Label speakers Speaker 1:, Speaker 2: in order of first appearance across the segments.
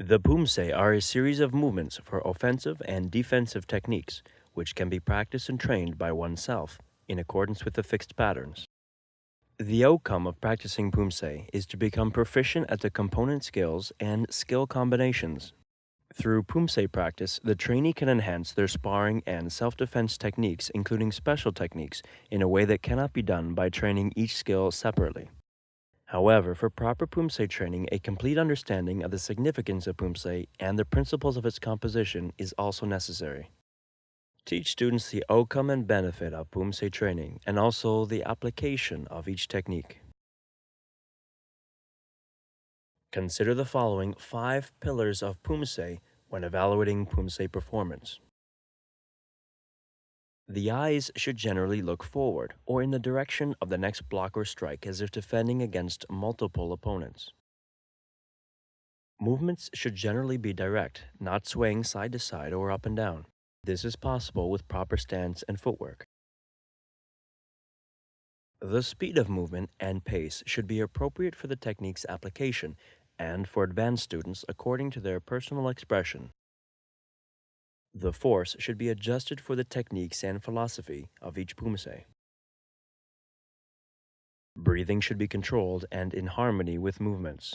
Speaker 1: The pumse are a series of movements for offensive and defensive techniques, which can be practiced and trained by oneself in accordance with the fixed patterns. The outcome of practicing pumse is to become proficient at the component skills and skill combinations. Through pumse practice, the trainee can enhance their sparring and self-defense techniques, including special techniques, in a way that cannot be done by training each skill separately. However, for proper pumse training, a complete understanding of the significance of pumse and the principles of its composition is also necessary. Teach students the outcome and benefit of pumse training and also the application of each technique. Consider the following 5 pillars of pumse when evaluating pumse performance. The eyes should generally look forward or in the direction of the next block or strike as if defending against multiple opponents. Movements should generally be direct, not swaying side to side or up and down. This is possible with proper stance and footwork. The speed of movement and pace should be appropriate for the technique's application and for advanced students according to their personal expression. The force should be adjusted for the techniques and philosophy of each pumse. Breathing should be controlled and in harmony with movements.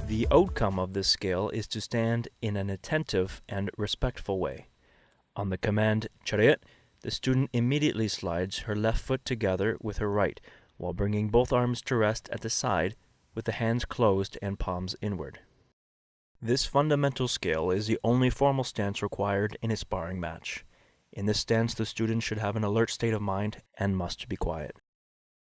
Speaker 1: The outcome of this skill is to stand in an attentive and respectful way. On the command "chariot," the student immediately slides her left foot together with her right, while bringing both arms to rest at the side with the hands closed and palms inward. This fundamental skill is the only formal stance required in a sparring match. In this stance, the student should have an alert state of mind and must be quiet.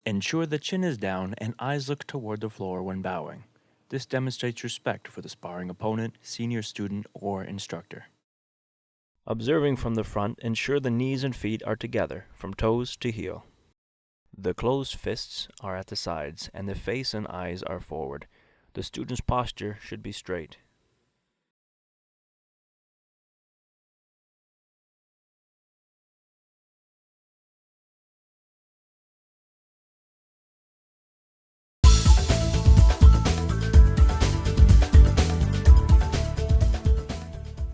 Speaker 1: Ensure the chin is down and eyes look toward the floor when bowing. This demonstrates respect for the sparring opponent, senior student, or instructor. Observing from the front, ensure the knees and feet are together, from toes to heel. The closed fists are at the sides, and the face and eyes are forward. The student's posture should be straight.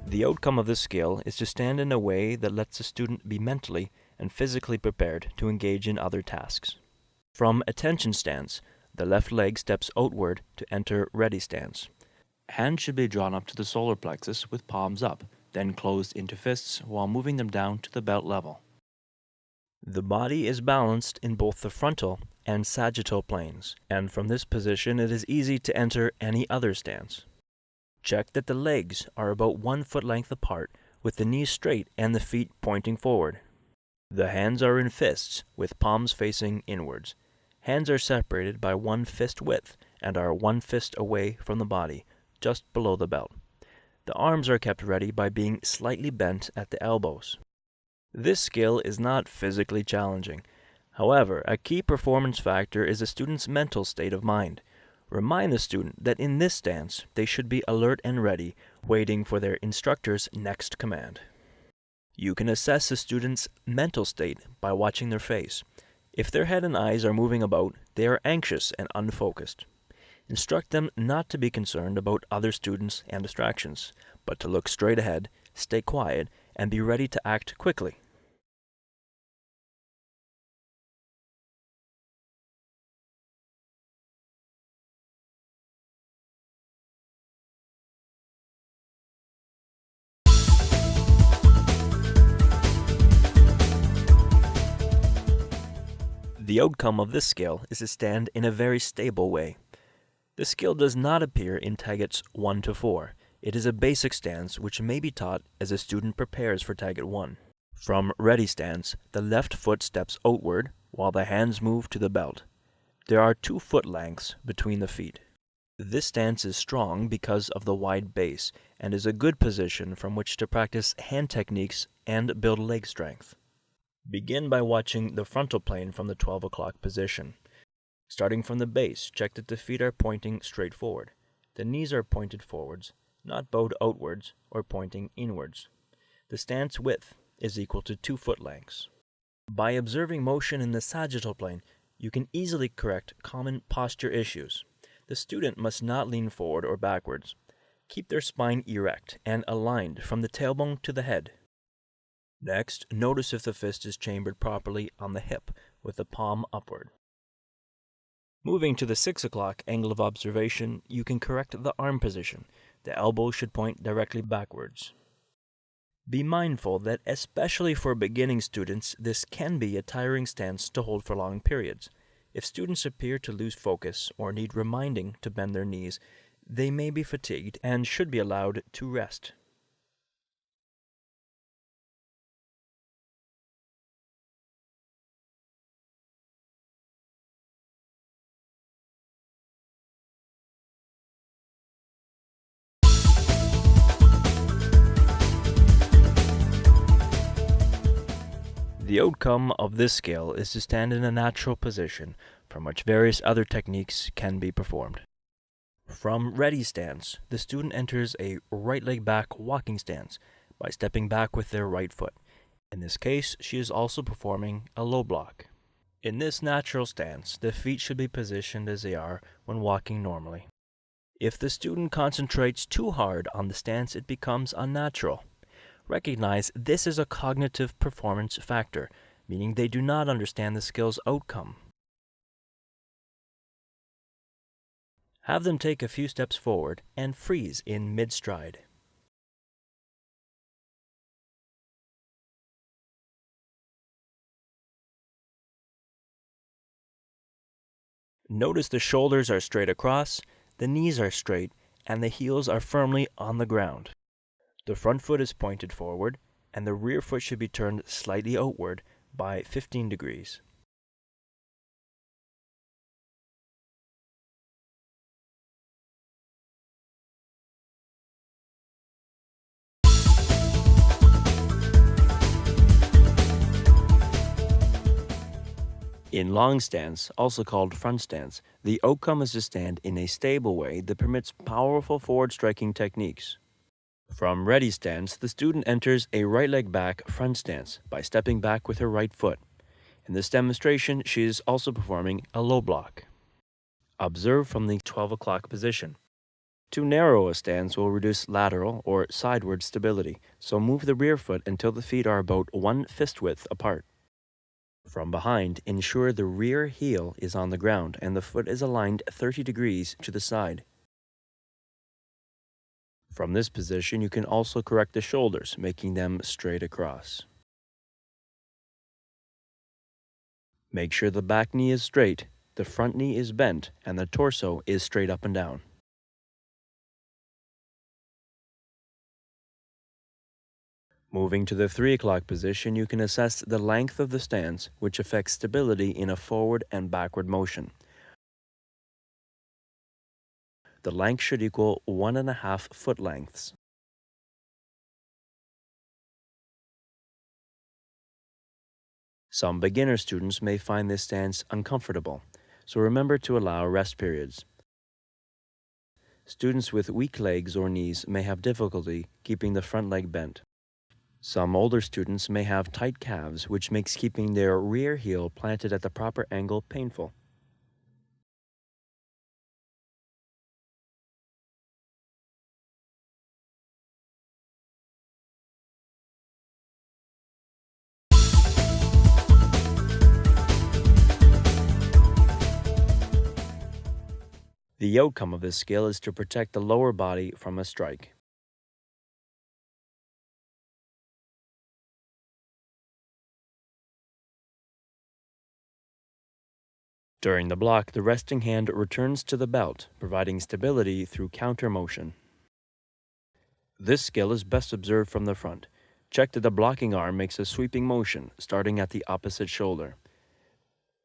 Speaker 1: The outcome of this skill is to stand in a way that lets the student be mentally and physically prepared to engage in other tasks. From attention stance, the left leg steps outward to enter ready stance. Hands should be drawn up to the solar plexus with palms up, then closed into fists while moving them down to the belt level. The body is balanced in both the frontal and sagittal planes, and from this position it is easy to enter any other stance. Check that the legs are about 1 foot length apart, with the knees straight and the feet pointing forward. The hands are in fists, with palms facing inwards. Hands are separated by 1 fist width and are 1 fist away from the body, just below the belt. The arms are kept ready by being slightly bent at the elbows. This skill is not physically challenging. However, a key performance factor is the student's mental state of mind. Remind the student that in this stance, they should be alert and ready, waiting for their instructor's next command. You can assess the student's mental state by watching their face. If their head and eyes are moving about, they are anxious and unfocused. Instruct them not to be concerned about other students and distractions, but to look straight ahead, stay quiet, and be ready to act quickly. The outcome of this skill is to stand in a very stable way. This skill does not appear in Taegeuk's 1 to 4. It is a basic stance which may be taught as a student prepares for Taegeuk 1. From ready stance, the left foot steps outward while the hands move to the belt. There are 2 foot lengths between the feet. This stance is strong because of the wide base and is a good position from which to practice hand techniques and build leg strength. Begin by watching the frontal plane from the 12 o'clock position. Starting from the base, check that the feet are pointing straight forward. The knees are pointed forwards, not bowed outwards or pointing inwards. The stance width is equal to 2 foot lengths. By observing motion in the sagittal plane, you can easily correct common posture issues. The student must not lean forward or backwards. Keep their spine erect and aligned from the tailbone to the head. Next, notice if the fist is chambered properly on the hip with the palm upward. Moving to the 6 o'clock angle of observation, you can correct the arm position. The elbow should point directly backwards. Be mindful that especially for beginning students, this can be a tiring stance to hold for long periods. If students appear to lose focus or need reminding to bend their knees, they may be fatigued and should be allowed to rest. The outcome of this skill is to stand in a natural position from which various other techniques can be performed. From ready stance, the student enters a right leg back walking stance by stepping back with their right foot. In this case, she is also performing a low block. In this natural stance, the feet should be positioned as they are when walking normally. If the student concentrates too hard on the stance, it becomes unnatural. Recognize this is a cognitive performance factor, meaning they do not understand the skill's outcome. Have them take a few steps forward and freeze in mid-stride. Notice the shoulders are straight across, the knees are straight, and the heels are firmly on the ground. The front foot is pointed forward, and the rear foot should be turned slightly outward by 15 degrees. In long stance, also called front stance, the outcome is to stand in a stable way that permits powerful forward striking techniques. From ready stance, the student enters a right leg back front stance by stepping back with her right foot. In this demonstration, she is also performing a low block. Observe from the 12 o'clock position. Too narrow a stance will reduce lateral or sideward stability, so move the rear foot until the feet are about 1 fist width apart. From behind, ensure the rear heel is on the ground and the foot is aligned 30 degrees to the side. From this position, you can also correct the shoulders, making them straight across. Make sure the back knee is straight, the front knee is bent, and the torso is straight up and down. Moving to the 3 o'clock position, you can assess the length of the stance, which affects stability in a forward and backward motion. The length should equal 1.5 foot lengths. Some beginner students may find this stance uncomfortable, so remember to allow rest periods. Students with weak legs or knees may have difficulty keeping the front leg bent. Some older students may have tight calves, which makes keeping their rear heel planted at the proper angle painful. The outcome of this skill is to protect the lower body from a strike. During the block, the resting hand returns to the belt, providing stability through counter motion. This skill is best observed from the front. Check that the blocking arm makes a sweeping motion, starting at the opposite shoulder.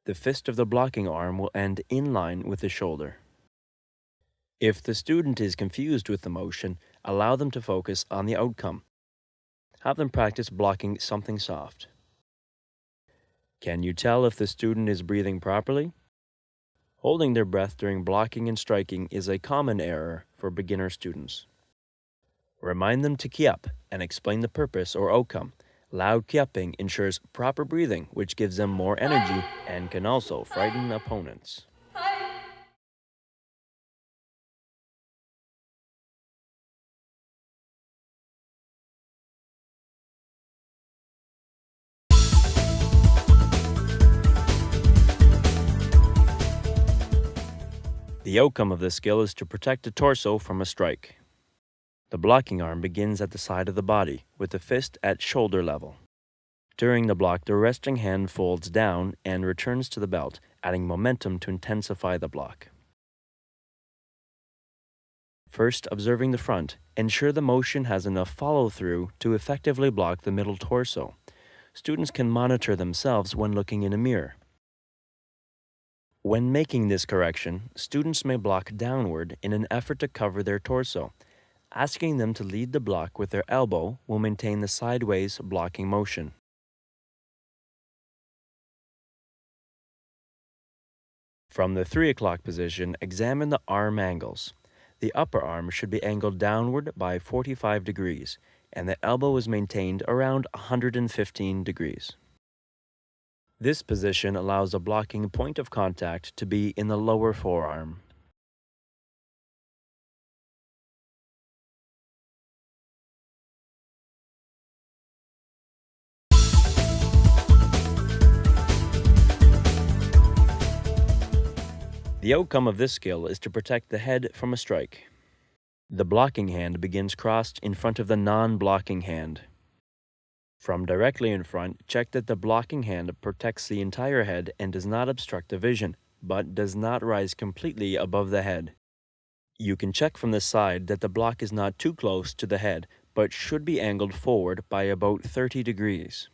Speaker 1: The fist of the blocking arm will end in line with the shoulder. If the student is confused with the motion, allow them to focus on the outcome. Have them practice blocking something soft. Can you tell if the student is breathing properly? Holding their breath during blocking and striking is a common error for beginner students. Remind them to kiap and explain the purpose or outcome. Loud kiaping ensures proper breathing, which gives them more energy and can also frighten opponents. The outcome of this skill is to protect the torso from a strike. The blocking arm begins at the side of the body, with the fist at shoulder level. During the block, the resting hand folds down and returns to the belt, adding momentum to intensify the block. First, observing the front, ensure the motion has enough follow-through to effectively block the middle torso. Students can monitor themselves when looking in a mirror. When making this correction, students may block downward in an effort to cover their torso. Asking them to lead the block with their elbow will maintain the sideways blocking motion. From the 3 o'clock position, examine the arm angles. The upper arm should be angled downward by 45 degrees, and the elbow is maintained around 115 degrees. This position allows the blocking point of contact to be in the lower forearm. The outcome of this skill is to protect the head from a strike. The blocking hand begins crossed in front of the non-blocking hand. From directly in front, check that the blocking hand protects the entire head and does not obstruct the vision, but does not rise completely above the head. You can check from the side that the block is not too close to the head, but should be angled forward by about 30 degrees.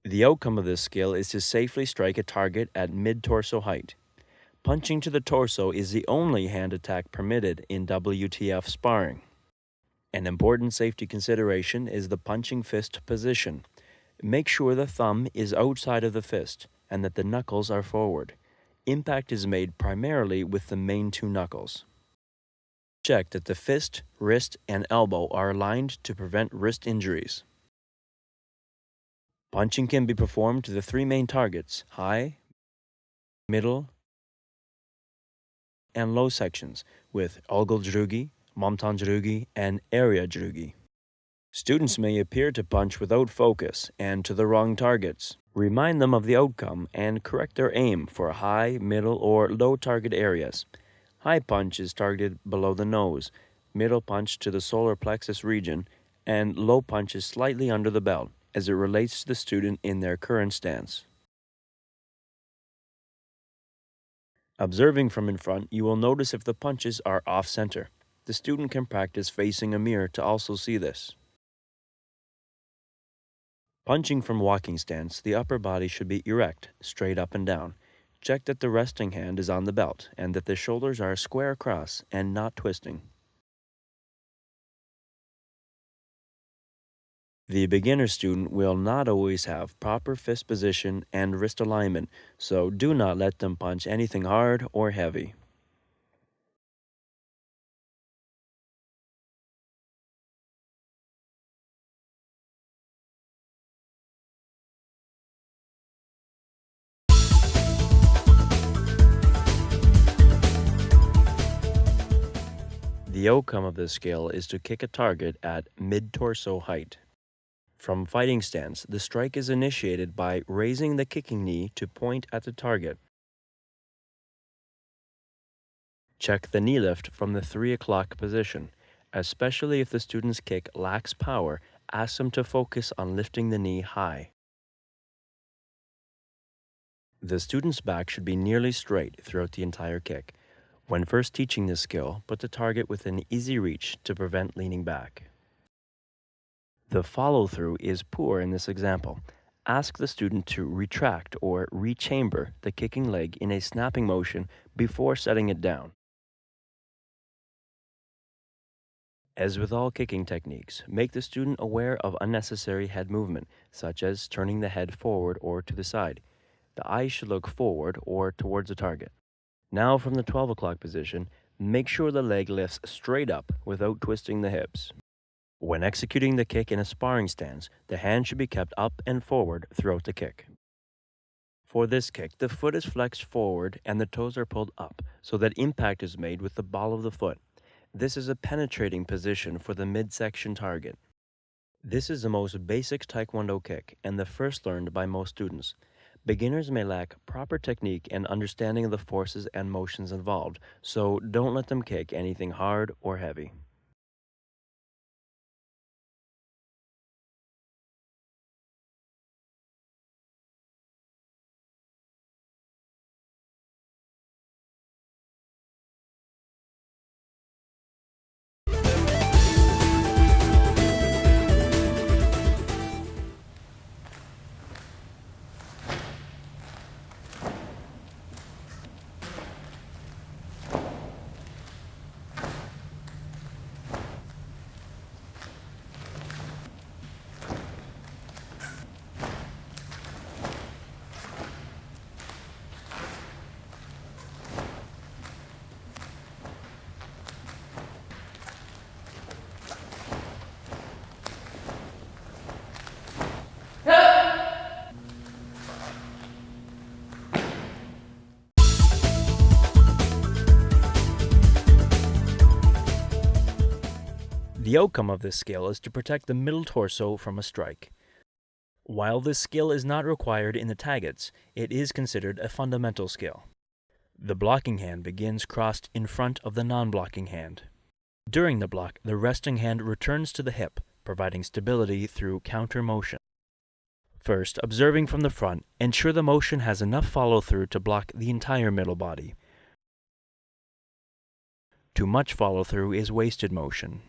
Speaker 1: The outcome of this skill is to safely strike a target at mid-torso height. Punching to the torso is the only hand attack permitted in WTF sparring. An important safety consideration is the punching fist position. Make sure the thumb is outside of the fist and that the knuckles are forward. Impact is made primarily with the main 2 knuckles. Check that the fist, wrist, and elbow are aligned to prevent wrist injuries. Punching can be performed to the 3 main targets: high, middle, and low sections with Olgol-jurugi, Momtan-jurugi, and area-jurugi. Students may appear to punch without focus and to the wrong targets. Remind them of the outcome and correct their aim for high, middle, or low target areas. High punch is targeted below the nose, middle punch to the solar plexus region, and low punch is slightly under the belt as it relates to the student in their current stance. Observing from in front, you will notice if the punches are off-center. The student can practice facing a mirror to also see this. Punching from walking stance, the upper body should be erect, straight up and down. Check that the resting hand is on the belt and that the shoulders are square across and not twisting. The beginner student will not always have proper fist position and wrist alignment, so do not let them punch anything hard or heavy. The outcome of this skill is to kick a target at mid-torso height. From fighting stance, the strike is initiated by raising the kicking knee to point at the target. Check the knee lift from the 3 o'clock position. Especially if the student's kick lacks power, ask them to focus on lifting the knee high. The student's back should be nearly straight throughout the entire kick. When first teaching this skill, put the target within easy reach to prevent leaning back. The follow-through is poor in this example. Ask the student to retract or rechamber the kicking leg in a snapping motion before setting it down. As with all kicking techniques, make the student aware of unnecessary head movement, such as turning the head forward or to the side. The eyes should look forward or towards the target. Now from the 12 o'clock position, make sure the leg lifts straight up without twisting the hips. When executing the kick in a sparring stance, the hand should be kept up and forward throughout the kick. For this kick, the foot is flexed forward and the toes are pulled up so that impact is made with the ball of the foot. This is a penetrating position for the midsection target. This is the most basic Taekwondo kick and the first learned by most students. Beginners may lack proper technique and understanding of the forces and motions involved, so don't let them kick anything hard or heavy. The outcome of this skill is to protect the middle torso from a strike. While this skill is not required in the Taegeuks, it is considered a fundamental skill. The blocking hand begins crossed in front of the non-blocking hand. During the block, the resting hand returns to the hip, providing stability through counter motion. First, observing from the front, ensure the motion has enough follow-through to block the entire middle body. Too much follow-through is wasted motion.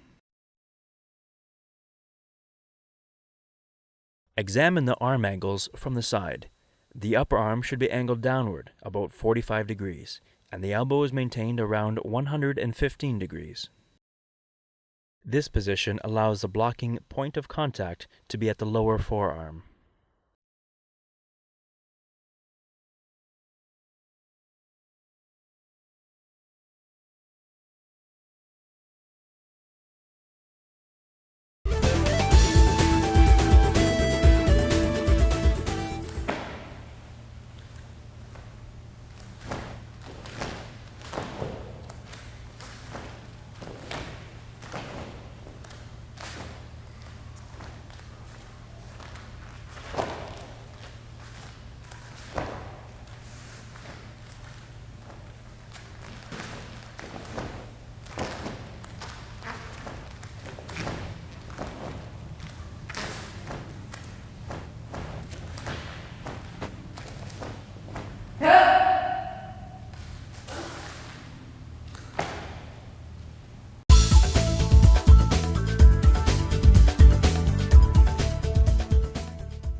Speaker 1: Examine the arm angles from the side. The upper arm should be angled downward, about 45 degrees, and the elbow is maintained around 115 degrees. This position allows the blocking point of contact to be at the lower forearm.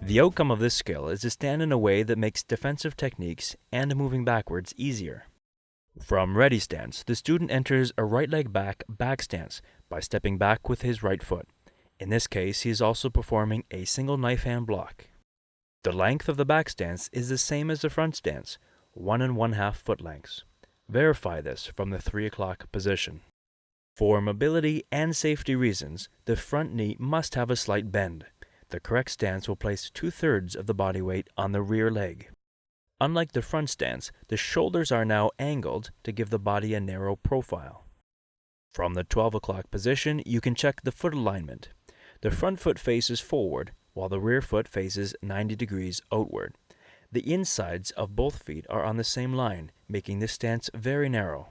Speaker 1: The outcome of this skill is to stand in a way that makes defensive techniques and moving backwards easier. From ready stance, the student enters a right leg back stance by stepping back with his right foot. In this case, he is also performing a single knife hand block. The length of the back stance is the same as the front stance, 1 1/2 foot lengths. Verify this from the 3 o'clock position. For mobility and safety reasons, the front knee must have a slight bend. The correct stance will place 2/3 of the body weight on the rear leg. Unlike the front stance, the shoulders are now angled to give the body a narrow profile. From the 12 o'clock position, you can check the foot alignment. The front foot faces forward, while the rear foot faces 90 degrees outward. The insides of both feet are on the same line, making this stance very narrow.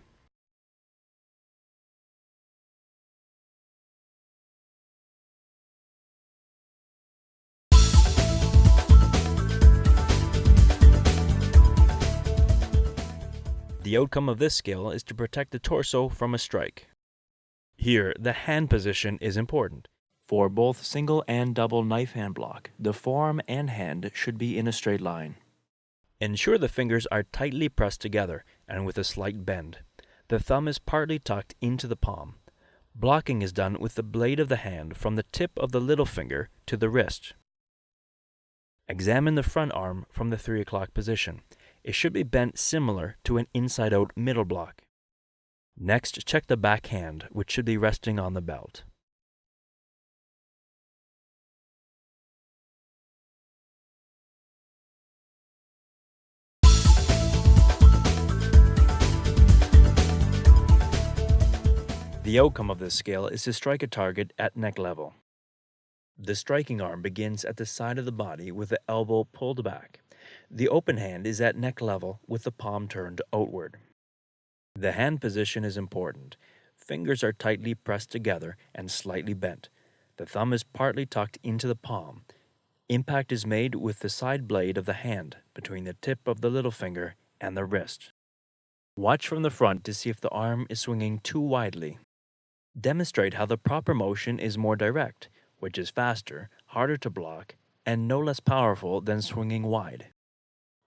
Speaker 1: The outcome of this skill is to protect the torso from a strike. Here, the hand position is important. For both single and double knife hand block, the forearm and hand should be in a straight line. Ensure the fingers are tightly pressed together and with a slight bend. The thumb is partly tucked into the palm. Blocking is done with the blade of the hand from the tip of the little finger to the wrist. Examine the front arm from the 3 o'clock position. It should be bent similar to an inside-out middle block. Next, check the back hand, which should be resting on the belt. The outcome of this skill is to strike a target at neck level. The striking arm begins at the side of the body with the elbow pulled back. The open hand is at neck level with the palm turned outward. The hand position is important. Fingers are tightly pressed together and slightly bent. The thumb is partly tucked into the palm. Impact is made with the side blade of the hand between the tip of the little finger and the wrist. Watch from the front to see if the arm is swinging too widely. Demonstrate how the proper motion is more direct, which is faster, harder to block, and no less powerful than swinging wide.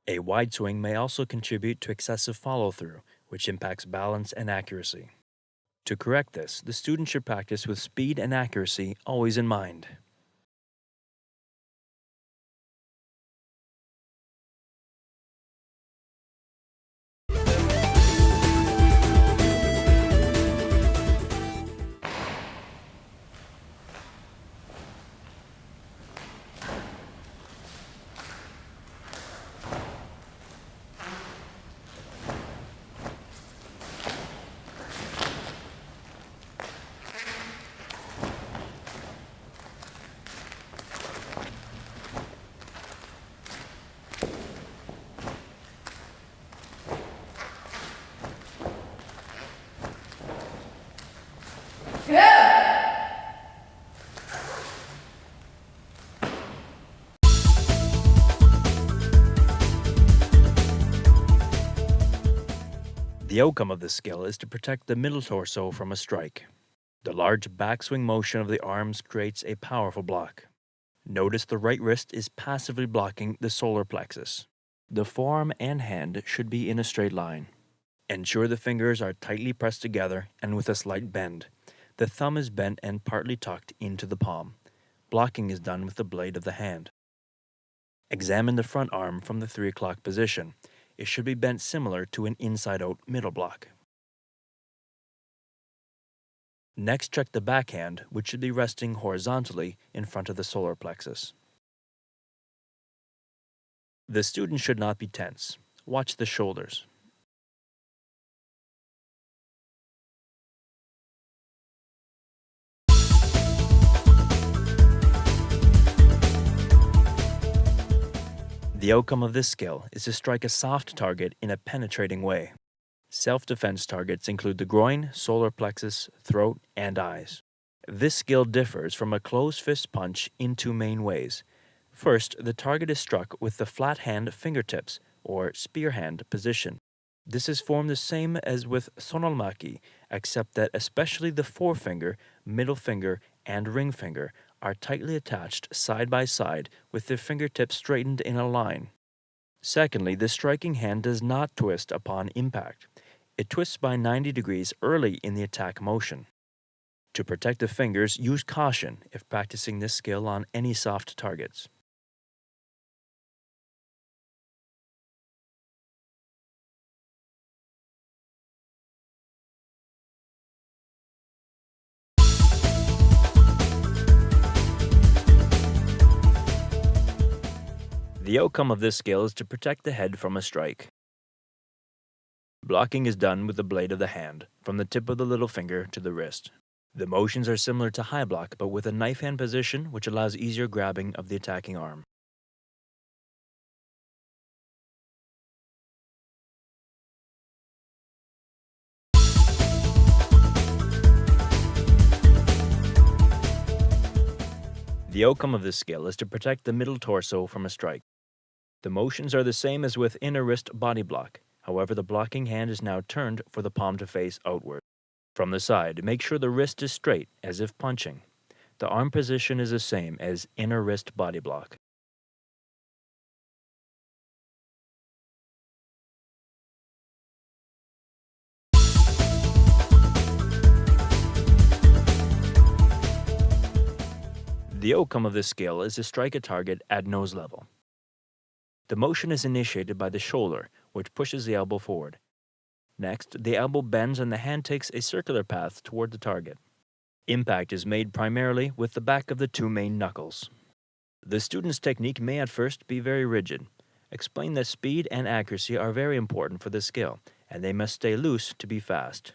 Speaker 1: A wide swing may also contribute to excessive follow-through, which impacts balance and accuracy. To correct this, the student should practice with speed and accuracy always in mind. The outcome of this skill is to protect the middle torso from a strike. The large backswing motion of the arms creates a powerful block. Notice the right wrist is passively blocking the solar plexus. The forearm and hand should be in a straight line. Ensure the fingers are tightly pressed together and with a slight bend. The thumb is bent and partly tucked into the palm. Blocking is done with the blade of the hand. Examine the front arm from the 3 o'clock position. It should be bent similar to an inside-out middle block. Next, check the backhand, which should be resting horizontally in front of the solar plexus. The student should not be tense. Watch the shoulders. The outcome of this skill is to strike a soft target in a penetrating way. Self-defense targets include the groin, solar plexus, throat, and eyes. This skill differs from a closed fist punch in 2 main ways. First, the target is struck with the flat hand fingertips, or spear hand position. This is formed the same as with sonolmaki, except that especially the forefinger, middle finger, and ring finger are tightly attached side by side with the fingertips straightened in a line. Secondly, the striking hand does not twist upon impact. It twists by 90 degrees early in the attack motion. To protect the fingers, use caution if practicing this skill on any soft targets. The outcome of this skill is to protect the head from a strike. Blocking is done with the blade of the hand, from the tip of the little finger to the wrist. The motions are similar to high block, but with a knife hand position which allows easier grabbing of the attacking arm. The outcome of this skill is to protect the middle torso from a strike. The motions are the same as with inner wrist body block. However, the blocking hand is now turned for the palm to face outward. From the side, make sure the wrist is straight, as if punching. The arm position is the same as inner wrist body block. The outcome of this skill is to strike a target at nose level. The motion is initiated by the shoulder, which pushes the elbow forward. Next, the elbow bends and the hand takes a circular path toward the target. Impact is made primarily with the back of the two main knuckles. The student's technique may at first be very rigid. Explain that speed and accuracy are very important for this skill, and they must stay loose to be fast.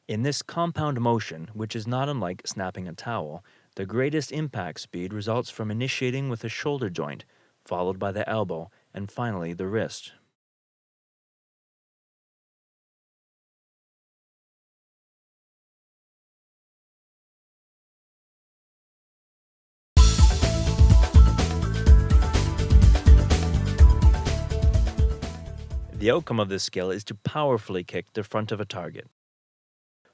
Speaker 1: In this compound motion, which is not unlike snapping a towel, the greatest impact speed results from initiating with the shoulder joint, followed by the elbow, and finally the wrist. The outcome of this skill is to powerfully kick the front of a target.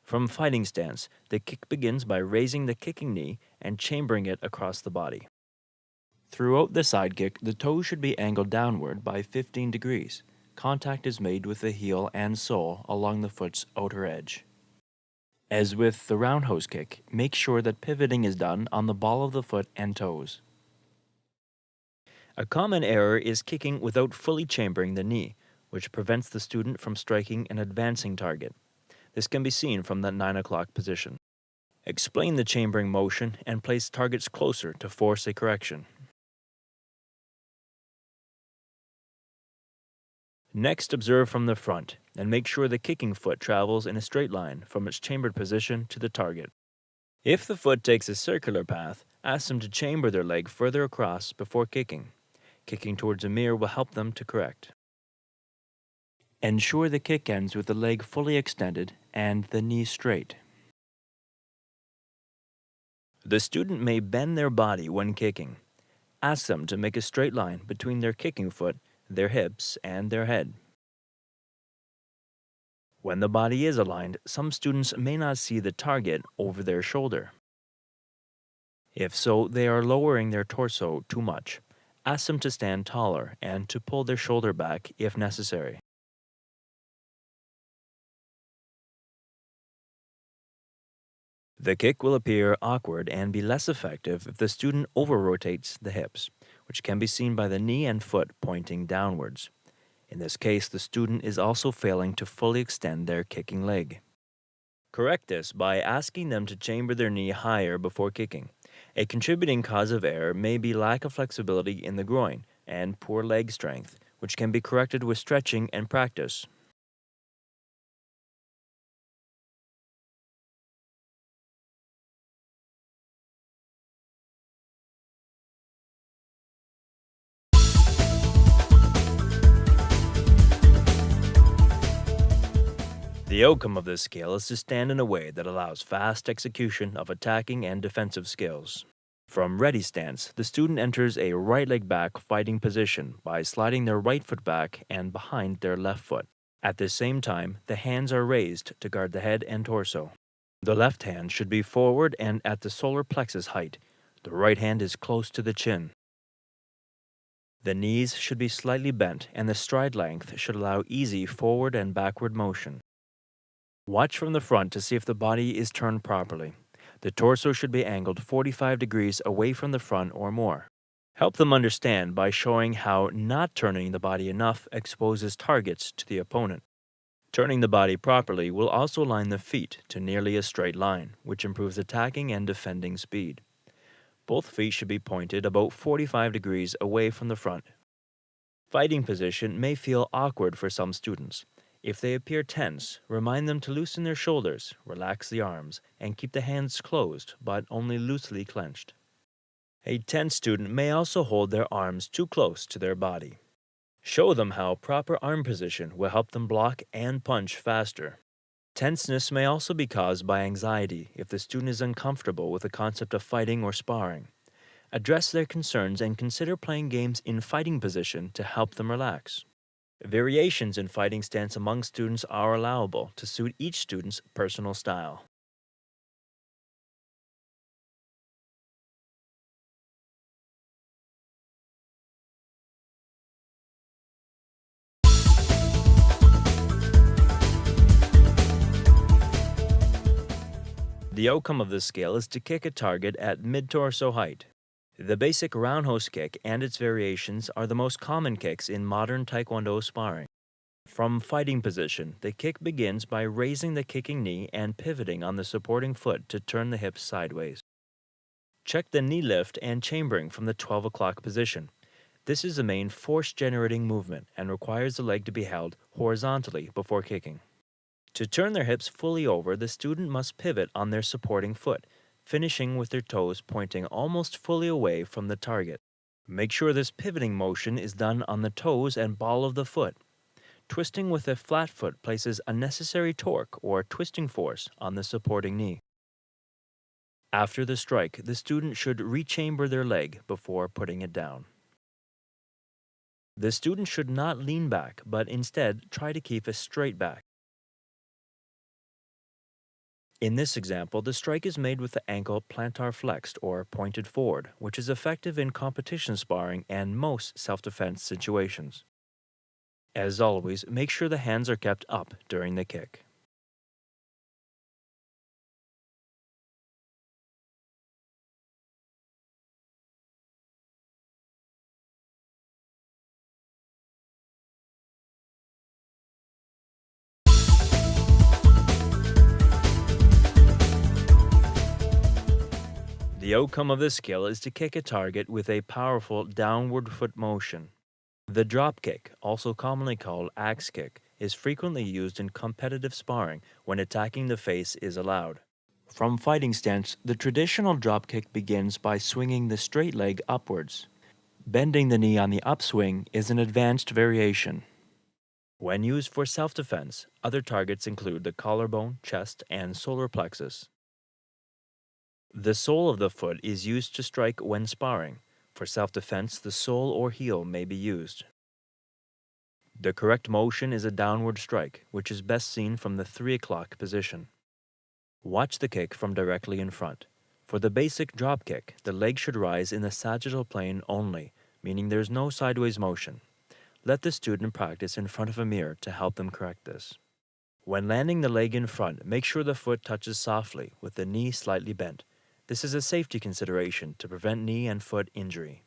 Speaker 1: From fighting stance, the kick begins by raising the kicking knee and chambering it across the body. Throughout the side kick, the toes should be angled downward by 15 degrees. Contact is made with the heel and sole along the foot's outer edge. As with the roundhouse kick, make sure that pivoting is done on the ball of the foot and toes. A common error is kicking without fully chambering the knee, which prevents the student from striking an advancing target. This can be seen from the 9 o'clock position. Explain the chambering motion and place targets closer to force a correction. Next, observe from the front and make sure the kicking foot travels in a straight line from its chambered position to the target. If the foot takes a circular path, ask them to chamber their leg further across before kicking. Kicking towards a mirror will help them to correct. Ensure the kick ends with the leg fully extended and the knee straight. The student may bend their body when kicking. Ask them to make a straight line between their kicking foot, their hips, and their head. When the body is aligned, some students may not see the target over their shoulder. If so, they are lowering their torso too much. Ask them to stand taller and to pull their shoulder back if necessary. The kick will appear awkward and be less effective if the student over-rotates the hips, which can be seen by the knee and foot pointing downwards. In this case, the student is also failing to fully extend their kicking leg. Correct this by asking them to chamber their knee higher before kicking. A contributing cause of error may be lack of flexibility in the groin and poor leg strength, which can be corrected with stretching and practice. The outcome of this skill is to stand in a way that allows fast execution of attacking and defensive skills. From ready stance, the student enters a right leg back fighting position by sliding their right foot back and behind their left foot. At the same time, the hands are raised to guard the head and torso. The left hand should be forward and at the solar plexus height. The right hand is close to the chin. The knees should be slightly bent and the stride length should allow easy forward and backward motion. Watch from the front to see if the body is turned properly. The torso should be angled 45 degrees away from the front or more. Help them understand by showing how not turning the body enough exposes targets to the opponent. Turning the body properly will also align the feet to nearly a straight line, which improves attacking and defending speed. Both feet should be pointed about 45 degrees away from the front. Fighting position may feel awkward for some students. If they appear tense, remind them to loosen their shoulders, relax the arms, and keep the hands closed but only loosely clenched. A tense student may also hold their arms too close to their body. Show them how proper arm position will help them block and punch faster. Tenseness may also be caused by anxiety if the student is uncomfortable with the concept of fighting or sparring. Address their concerns and consider playing games in fighting position to help them relax. Variations in fighting stance among students are allowable to suit each student's personal style. The outcome of this skill is to kick a target at mid-torso height. The basic roundhouse kick and its variations are the most common kicks in modern Taekwondo sparring. From fighting position, the kick begins by raising the kicking knee and pivoting on the supporting foot to turn the hips sideways. Check the knee lift and chambering from the 12 o'clock position. This is the main force-generating movement and requires the leg to be held horizontally before kicking. To turn their hips fully over, the student must pivot on their supporting foot, finishing with their toes pointing almost fully away from the target. Make sure this pivoting motion is done on the toes and ball of the foot. Twisting with a flat foot places unnecessary torque or twisting force on the supporting knee. After the strike, the student should rechamber their leg before putting it down. The student should not lean back, but instead try to keep a straight back. In this example, the strike is made with the ankle plantar flexed or pointed forward, which is effective in competition sparring and most self-defense situations. As always, make sure the hands are kept up during the kick. The outcome of this skill is to kick a target with a powerful downward foot motion. The drop kick, also commonly called axe kick, is frequently used in competitive sparring when attacking the face is allowed. From fighting stance, the traditional drop kick begins by swinging the straight leg upwards. Bending the knee on the upswing is an advanced variation. When used for self-defense, other targets include the collarbone, chest, and solar plexus. The sole of the foot is used to strike when sparring. For self-defense, the sole or heel may be used. The correct motion is a downward strike, which is best seen from the 3 o'clock position. Watch the kick from directly in front. For the basic drop kick, the leg should rise in the sagittal plane only, meaning there is no sideways motion. Let the student practice in front of a mirror to help them correct this. When landing the leg in front, make sure the foot touches softly with the knee slightly bent. This is a safety consideration to prevent knee and foot injury.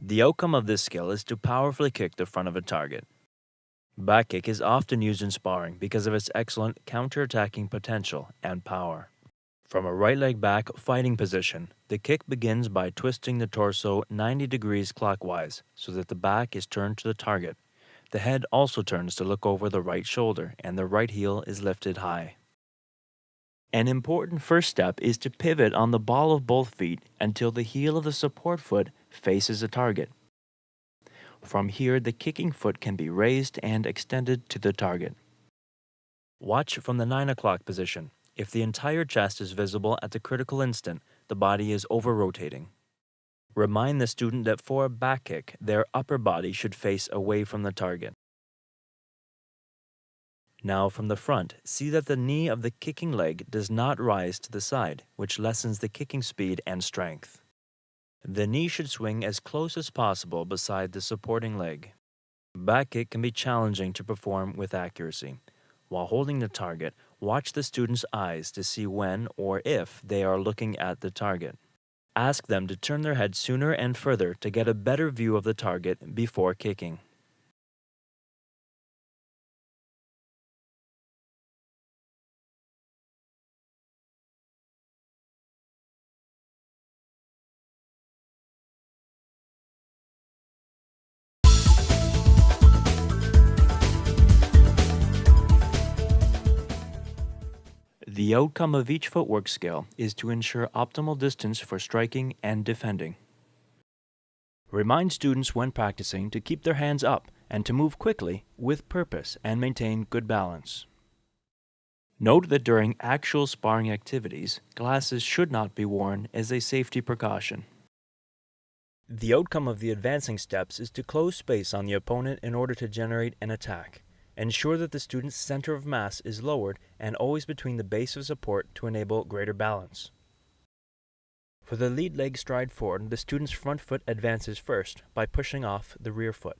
Speaker 1: The outcome of this skill is to powerfully kick the front of a target. Back kick is often used in sparring because of its excellent counter-attacking potential and power. From a right leg back fighting position, the kick begins by twisting the torso 90 degrees clockwise so that the back is turned to the target. The head also turns to look over the right shoulder and the right heel is lifted high. An important first step is to pivot on the ball of both feet until the heel of the support foot faces the target. From here, the kicking foot can be raised and extended to the target. Watch from the 9 o'clock position. If the entire chest is visible at the critical instant, the body is over-rotating. Remind the student that for a back kick, their upper body should face away from the target. Now from the front, see that the knee of the kicking leg does not rise to the side, which lessens the kicking speed and strength. The knee should swing as close as possible beside the supporting leg. Back kick can be challenging to perform with accuracy. While holding the target, watch the student's eyes to see when or if they are looking at the target. Ask them to turn their head sooner and further to get a better view of the target before kicking. The outcome of each footwork skill is to ensure optimal distance for striking and defending. Remind students when practicing to keep their hands up and to move quickly with purpose and maintain good balance. Note that during actual sparring activities, glasses should not be worn as a safety precaution. The outcome of the advancing steps is to close space on the opponent in order to generate an attack. Ensure that the student's center of mass is lowered and always between the base of support to enable greater balance. For the lead leg stride forward, the student's front foot advances first by pushing off the rear foot.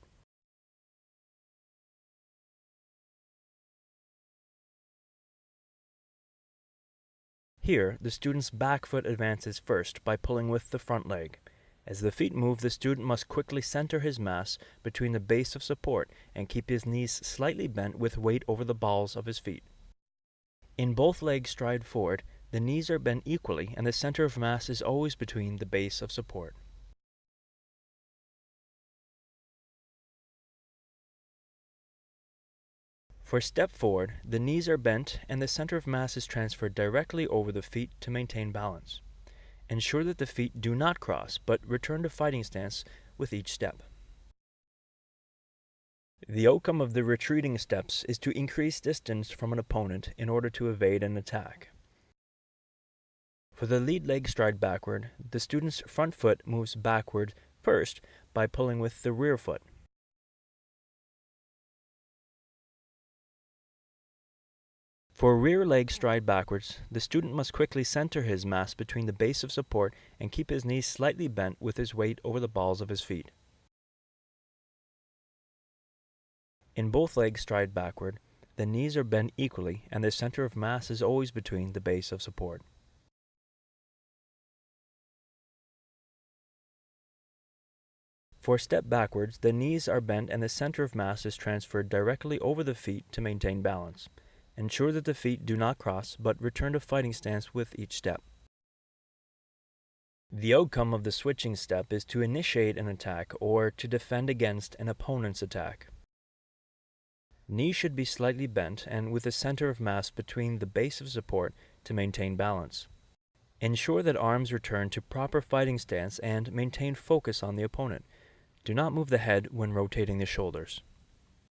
Speaker 1: Here, the student's back foot advances first by pulling with the front leg. As the feet move, the student must quickly center his mass between the base of support and keep his knees slightly bent with weight over the balls of his feet. In both legs stride forward, the knees are bent equally and the center of mass is always between the base of support. For step forward, the knees are bent and the center of mass is transferred directly over the feet to maintain balance. Ensure that the feet do not cross, but return to fighting stance with each step. The outcome of the retreating steps is to increase distance from an opponent in order to evade an attack. For the lead leg stride backward, the student's front foot moves backward first by pulling with the rear foot. For rear leg stride backwards, the student must quickly center his mass between the base of support and keep his knees slightly bent with his weight over the balls of his feet. In both legs stride backward, the knees are bent equally and the center of mass is always between the base of support. For step backwards, the knees are bent and the center of mass is transferred directly over the feet to maintain balance. Ensure that the feet do not cross, but return to fighting stance with each step. The outcome of the switching step is to initiate an attack or to defend against an opponent's attack. Knees should be slightly bent and with the center of mass between the base of support to maintain balance. Ensure that arms return to proper fighting stance and maintain focus on the opponent. Do not move the head when rotating the shoulders.